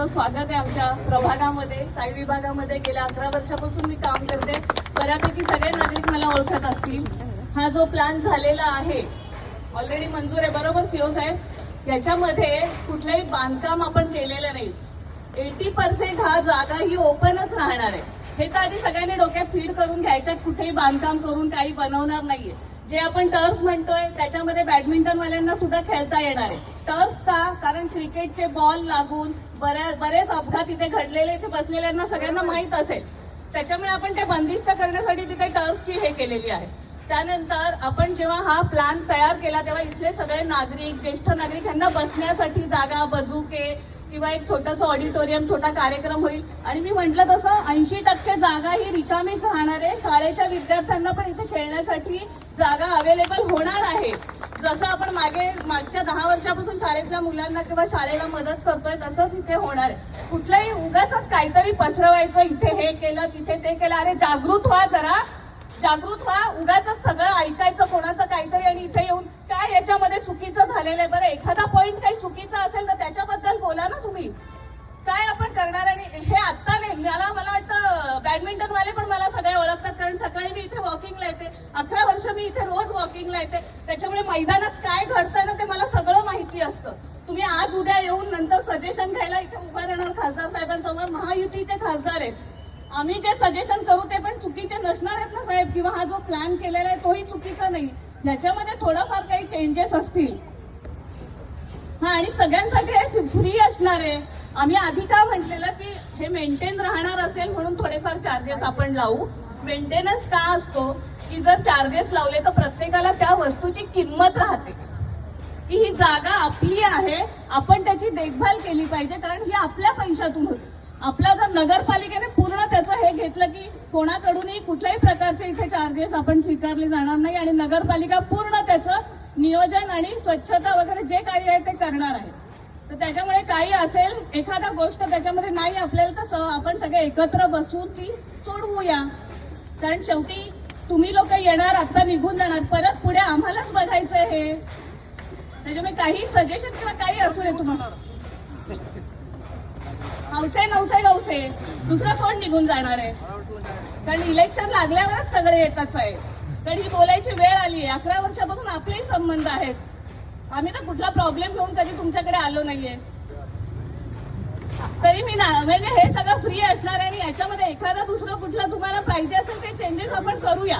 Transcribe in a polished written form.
तुमचं स्वागत आहे आमच्या प्रभागामध्ये. साई विभागामध्ये गेल्या 11 वर्षापासून मी काम करते. बऱ्यापैकी सगळे नागरिक मला ओळखत असतील. हा जो प्लॅन झालेला आहे ऑलरेडी मंजूर आहे, बरोबर सीओ साहेब? याच्यामध्ये कुठलंही बांधकाम आपण केलेलं नाही. 80% हा जागा ही ओपनच राहणार आहे. हे तर आधी सगळ्यांनी डोक्यात फीड करून घ्यायच्यात. कुठेही बांधकाम करून काही बनवणार नाहीये. जे आपण टर्फ म्हणतोय त्याच्यामध्ये बॅडमिंटनवाल्यांना सुद्धा खेळता येणार आहे. टर्फ का? कारण क्रिकेटचे बॉल लागून बरेच अपघात इथे घडलेले, इथे बसलेल्यांना सगळ्यांना माहीत असेल. त्याच्यामुळे आपण ते बंदिस्त करण्यासाठी तिथे टर्फची हे केलेली आहे. त्यानंतर आपण जेव्हा हा प्लॅन तयार केला तेव्हा इथले सगळे नागरिक, ज्येष्ठ नागरिक यांना बसण्यासाठी जागा, बजुके किंवा एक छोटंसं ऑडिटोरियम, छोटा कार्यक्रम होईल. आणि मी म्हटलं तसं 80% जागा ही रिकामीच राहणार आहे. शाळेच्या विद्यार्थ्यांना पण इथे खेळण्यासाठी जागा अवेलेबल होणार आहे. जसं आपण मागच्या 10 वर्षापासून शाळेतल्या मुलांना किंवा शाळेला मदत करतोय तसंच इथे होणार आहे. कुठलंही उगाच काहीतरी पसरवायचं, इथे हे केलं तिथे ते केलं. अरे जागृत व्हा, जरा जागृत व्हा. उगाच सगळं ऐकायचं कोणाचं काहीतरी आणि इथे येऊन काय याच्यामध्ये चुकीचं झालेलं आहे. बरं, एखादा पॉईंट काही चुकीचा असेल तर त्याच्याबद्दल बोला ना तुम्ही. काय आपण करणार? आणि हे आत्ता नाही, मला वाटतं बॅडमिंटनवाले पण मला सगळे ओळखतात, कारण सकाळी मी इथे वॉकिंगला येते. 11 वर्ष मी इथे रोज वॉकिंगला येते. त्याच्यामुळे मैदानात काय घडतं ना ते मला सगळं माहिती असतं. तुम्ही आज उद्या येऊन नंतर सजेशन घ्यायला इथे उभा राहणार खासदार साहेबांसमोर. महायुतीचे खासदार आहेत. आम्ही जे सजेशन करू ते पण चुकीचे नसणार आहेत ना साहेब? किंवा हा जो प्लॅन केलेला आहे तोही चुकीचा नाही. याच्यामध्ये थोडंफार काही चेंजेस असतील. हा, आणि सगळ्यांसाठी हे फ्री असणार आहे. आम्ही आधी का म्हटलेलं की हे मेंटेन राहणार असेल म्हणून थोडेफार चार्जेस आपण लावू. मेंटेनन्स का असतो की जर चार्जेस लावले तर प्रत्येकाला त्या वस्तूची किंमत राहते की ही जागा आपली आहे, आपण त्याची देखभाल केली पाहिजे, कारण ही आपल्या पैशातून होती. आपला जर नगरपालिकेने पूर्ण त्याचं हे घेतलं की कोणाकडूनही कुठल्याही प्रकारचे इथे चार्जेस आपण स्वीकारले जाणार नाही आणि नगरपालिका पूर्ण त्याचं नियोजन आणि स्वच्छता वगैरे जे काही आहे ते करणार आहे. तर त्याच्यामुळे काही असेल एखादा गोष्ट त्याच्यामध्ये नाही आपल्याला तर आपण सगळे एकत्र बसून ती सोडवूया. कारण शेवटी तुम्ही लोक येणार, आता निघून जाणार, परत पुढे आम्हालाच बघायचंय हे. त्याच्यामुळे काही सजेशन किंवा काही असू दे तुम्हाला, हौसे नवसे गवसे, दुसरं कोण निघून जाणार आहे? कारण इलेक्शन लागल्यावरच सगळे येतात साहेब. कारण ही बोलायची वेळ आली आहे. 11 वर्षापासून आपलेही संबंध आहेत. आम्ही तर कुठला प्रॉब्लेम घेऊन कधी तुमच्याकडे आलो नाहीये. तरी मी ना म्हणजे हे सगळं फ्री असणार आहे आणि याच्यामध्ये एखादा दुसरं कुठलं तुम्हाला पाहिजे असेल ते चेंजेस आपण करूया.